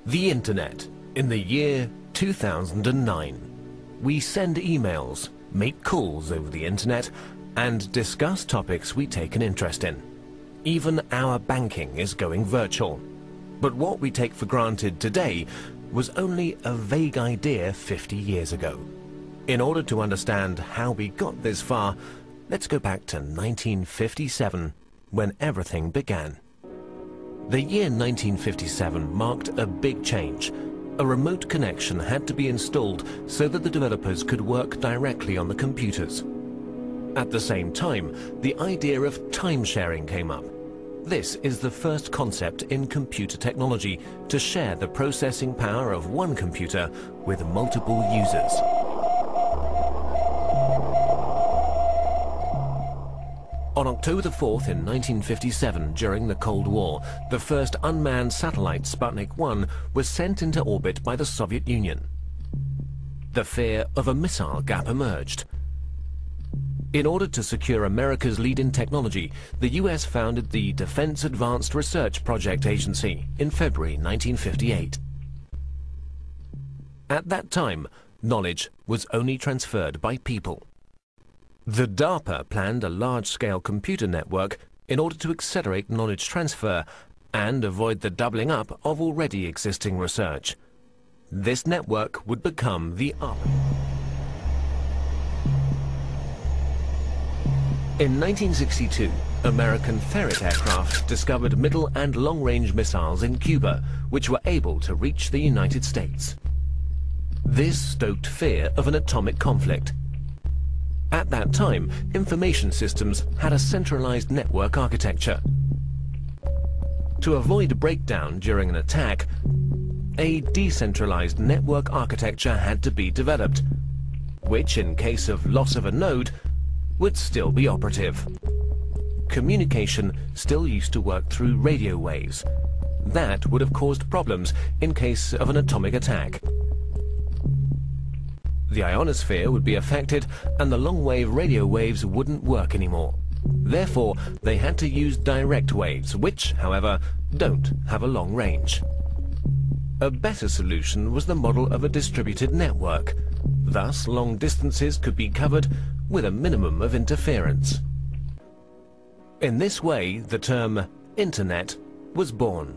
The Internet in the year 2009. We send emails, make calls over the Internet, and discuss topics we take an interest in. Even our banking is going virtual. But what we take for granted today was only a vague idea 50 years ago. In order to understand how we got this far, let's go back to 1957, when everything began. The year 1957 marked a big change. A remote connection had to be installed so that the developers could work directly on the computers. At the same time, the idea of time sharing came up. This is the first concept in computer technology to share the processing power of one computer with multiple users. On October the 4th in 1957, during the Cold War, the first unmanned satellite Sputnik 1 was sent into orbit by the Soviet Union. The fear of a missile gap emerged. In order to secure America's lead in technology, the US founded the Defense Advanced Research Project Agency in February 1958. At that time, knowledge was only transferred by people. The DARPA planned a large-scale computer network in order to accelerate knowledge transfer and avoid the doubling up of already existing research. This network would become the UP. In 1962, American Ferret aircraft discovered middle and long-range missiles in Cuba, which were able to reach the United States. This stoked fear of an atomic conflict. At that time, information systems had a centralized network architecture. To avoid breakdown during an attack, a decentralized network architecture had to be developed, which, in case of loss of a node, would still be operative. Communication still used to work through radio waves. That would have caused problems in case of an atomic attack. The ionosphere would be affected and the long-wave radio waves wouldn't work anymore. Therefore, they had to use direct waves, which, however, don't have a long range. A better solution was the model of a distributed network. Thus, long distances could be covered with a minimum of interference. In this way, the term Internet was born.